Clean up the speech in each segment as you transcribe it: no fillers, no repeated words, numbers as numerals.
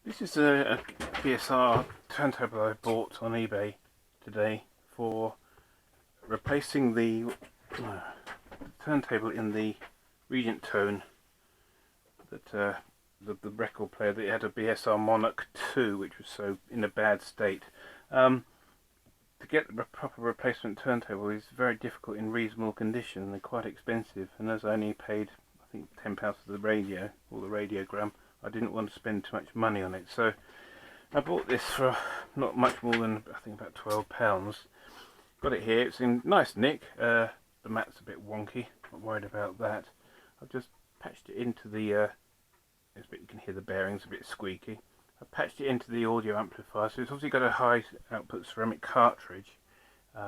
This is a BSR turntable I bought on eBay today for replacing the turntable in the Regent tone that the record player that had a BSR Monarch 2, which was so in a bad state. To get the proper replacement turntable is very difficult in reasonable condition, and they're quite expensive, and as I only paid I think £10 for the radio, or the radiogram, I didn't want to spend too much money on it, so I bought this for not much more than I think about £12. Got it here, it's in nice nick. The mat's a bit wonky, not worried about that. I've just patched it into the you can hear the bearings a bit squeaky. I patched it into the audio amplifier, so it's obviously got a high output ceramic cartridge, so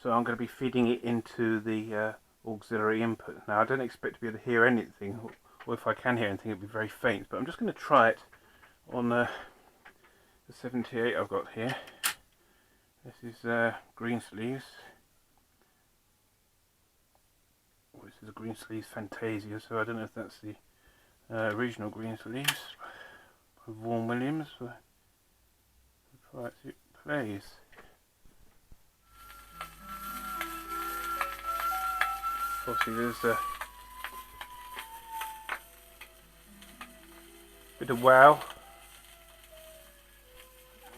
I'm going to be feeding it into the auxiliary input. Now I don't expect to be able to hear anything, or if I can hear anything it'll be very faint, but I'm just going to try it on the 78 I've got here. This is Greensleeves. This is a Greensleeves Fantasia, so I don't know if that's the original Greensleeves by Vaughan Williams. Right, it plays. Obviously there's a bit of wow.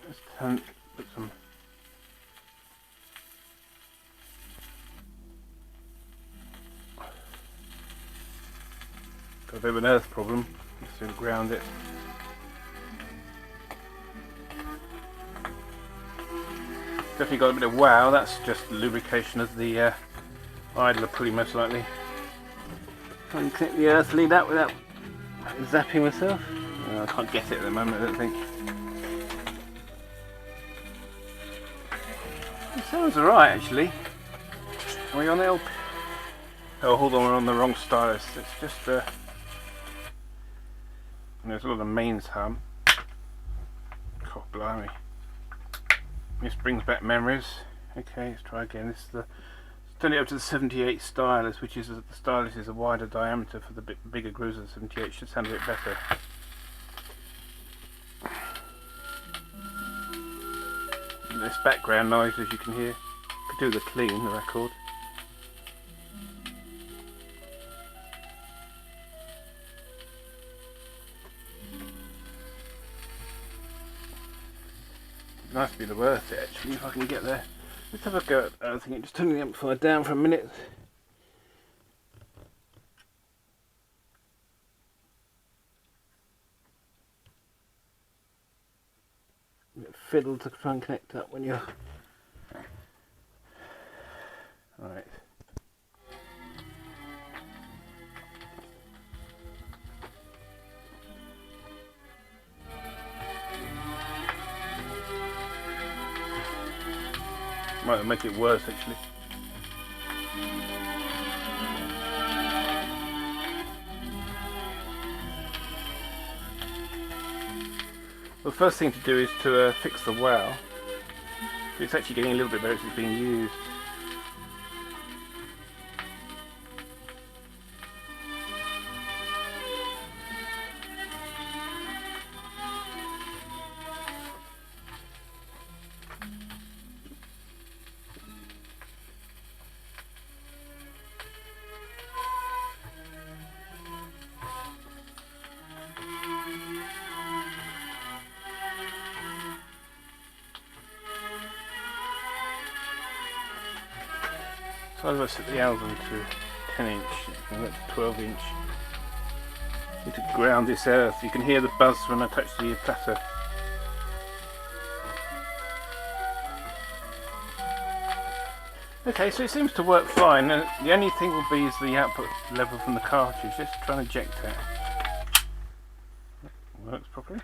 Let's put some got a bit of an earth problem, just to ground it. Definitely got a bit of wow. That's just lubrication of the idler pulley, most likely. Try and connect the earth lead up without zapping myself. I can't get it at the moment, I don't think. It sounds alright actually. Are we on LP? Oh, hold on, we're on the wrong stylus. It's just there's a lot of mains hum. God blimey. This brings back memories. Okay, let's try again. This is turn it up to the 78 stylus, which is the stylus is a wider diameter for the bigger grooves of the 78. Should sound a bit better. This background noise, as you can hear, could do the clean, the record. Nice to be worth it actually, if I can get there. Let's have a go at the other thing. Just turning the amplifier down for a minute. A bit fiddle to try and connect up when you're... Alright. Might make it worse actually. Well, the first thing to do is to fix the wow. It's actually getting a little bit better as it's being used. So I'm going to set the album to 10 inch, and that's 12 inch. Need to ground this earth. You can hear the buzz when I touch the platter. Okay, so it seems to work fine. The only thing will be is the output level from the cartridge. Let's try and eject that. Works properly.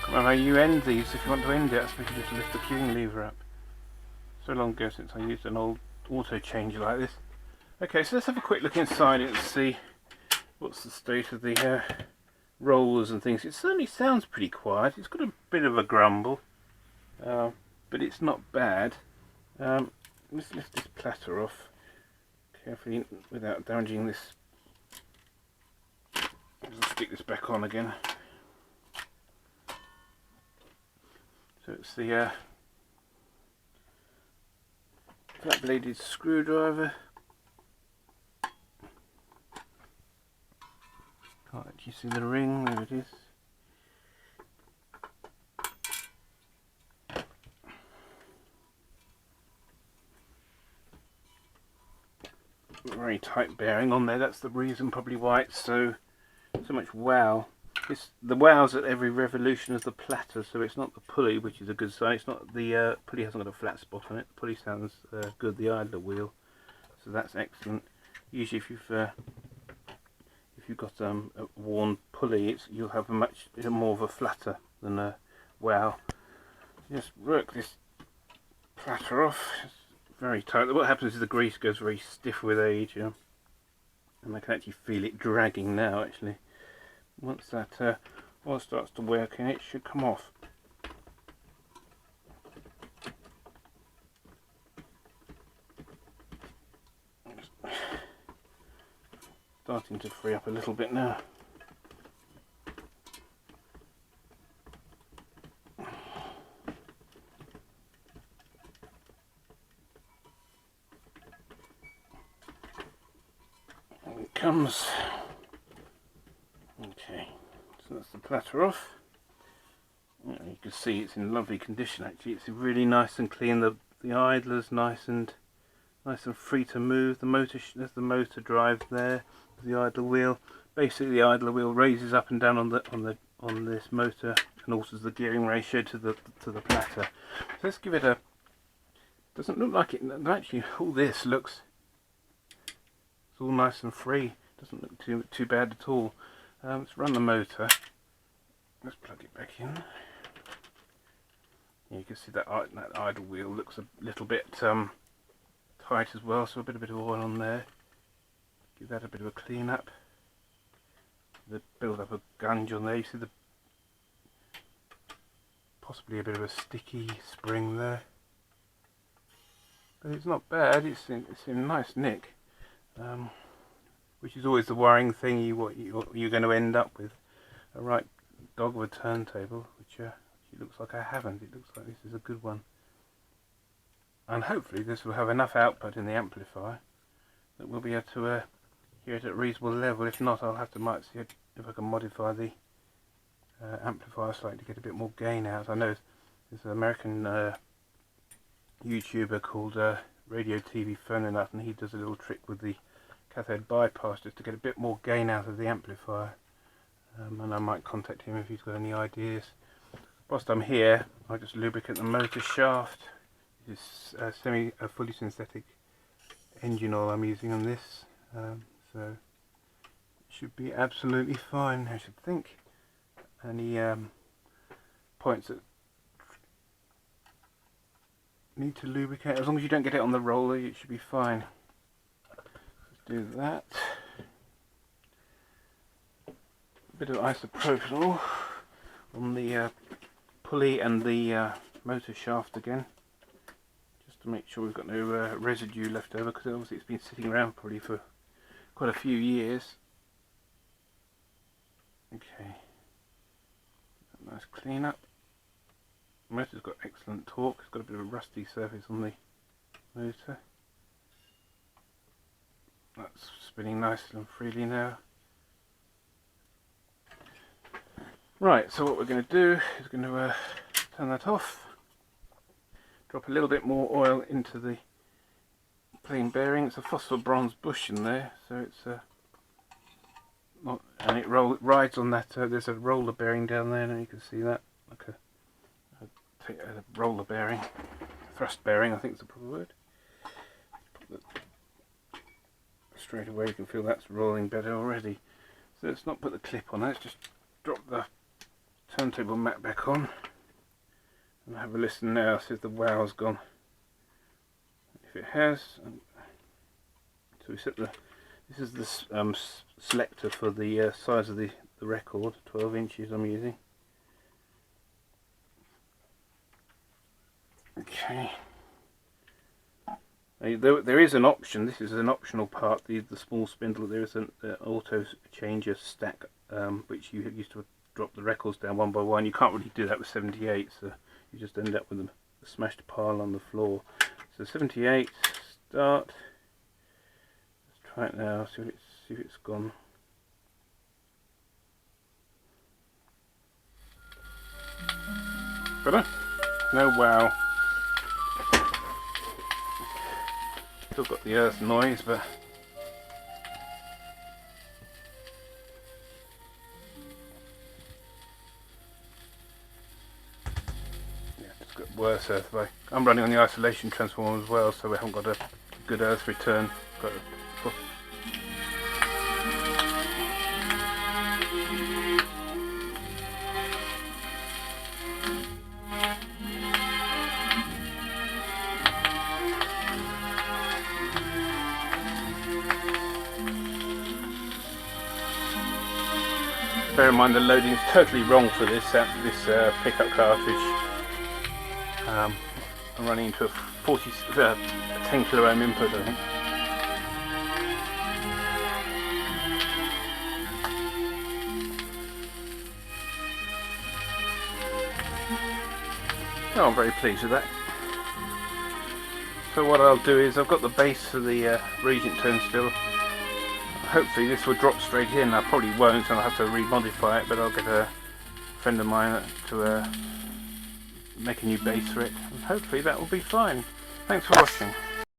Remember how you end these. If you want to end it, so we can just lift the queuing lever up. So long ago since I used an old auto changer like this. Okay, so let's have a quick look inside it and see what's the state of the rollers and things. It certainly sounds pretty quiet. It's got a bit of a grumble, but it's not bad. Let's lift this platter off carefully without damaging this stick this back on again. So it's the flat bladed screwdriver. Can't actually see the ring, there it is. Very tight bearing on there, that's the reason probably why it's so much wow. The wow's at every revolution of the platter, so it's not the pulley, which is a good sign. It's not the pulley hasn't got a flat spot on it. The pulley sounds good, the idler wheel, so that's excellent. Usually if you've got a worn pulley, you'll have a much more of a flatter than a wow. Just work this platter off. It's very tight. What happens is the grease goes very stiff with age, and I can actually feel it dragging now actually. Once that oil starts to work in, it should come off. Starting to free up a little bit now. And it comes. Okay, so that's the platter off. You can see it's in lovely condition actually. It's really nice and clean. The idler's nice and free to move. The motor, there's the motor drive there. There's the idler wheel. Basically, the idler wheel raises up and down on this motor and alters the gearing ratio to the platter. So let's give it a. Doesn't look like it. Actually, all this looks. It's all nice and free. Doesn't look too bad at all. Let's run the motor. Let's plug it back in. Yeah, you can see that idle wheel looks a little bit tight as well, so a bit of oil on there. Give that a bit of a clean up. Build up a gunge on there. You see possibly a bit of a sticky spring there, but it's not bad. It's in nice nick. Which is always the worrying thing. You're going to end up with a right dog of a turntable, which it looks like I haven't. It looks like this is a good one, and hopefully this will have enough output in the amplifier that we'll be able to hear it at a reasonable level. If not, I'll have to might see if I can modify the amplifier slightly to get a bit more gain out. I know there's an American YouTuber called Radio TV Phone Up, and he does a little trick with the cathode bypass just to get a bit more gain out of the amplifier, and I might contact him if he's got any ideas. Whilst I'm here, I'll just lubricate the motor shaft. This is fully synthetic engine oil I'm using on this, so it should be absolutely fine, I should think. Any points that need to lubricate, as long as you don't get it on the roller, it should be fine. Do that. A bit of isopropyl on the pulley and the motor shaft again, just to make sure we've got no residue left over, because obviously it's been sitting around probably for quite a few years. Okay, nice clean up. The motor's got excellent torque. It's got a bit of a rusty surface on the motor. That's spinning nicely and freely now. Right, so what we're going to do is going to turn that off, drop a little bit more oil into the plain bearing. It's a phosphor bronze bush in there, so it's not, and it rides on that. There's a roller bearing down there, and you can see that, like a roller bearing, thrust bearing, I think is the proper word. Straight away you can feel that's rolling better already. So let's not put the clip on, let's just drop the turntable mat back on and have a listen now, see if the wow's gone. If it has, so we set this is the selector for the size of the record, 12 inches I'm using. Okay, There is an option. This is an optional part. The small spindle. There is an auto changer stack, which you used to drop the records down one by one. You can't really do that with 78, so you just end up with a smashed pile on the floor. So 78, start. Let's try it now. See if it's gone. Better? No, wow. Still got the earth noise, but yeah, it's got worse earth. I'm running on the isolation transformer as well, so we haven't got a good earth return. Got bear in mind the loading is totally wrong for this pickup cartridge. I'm running into a 10 kilo ohm input, I think. Oh, I'm very pleased with that. So what I'll do is I've got the base for the Regent tone still. Hopefully this will drop straight in. I probably won't, and I'll have to remodify it, but I'll get a friend of mine to make a new base for it, and hopefully that will be fine. Thanks for watching.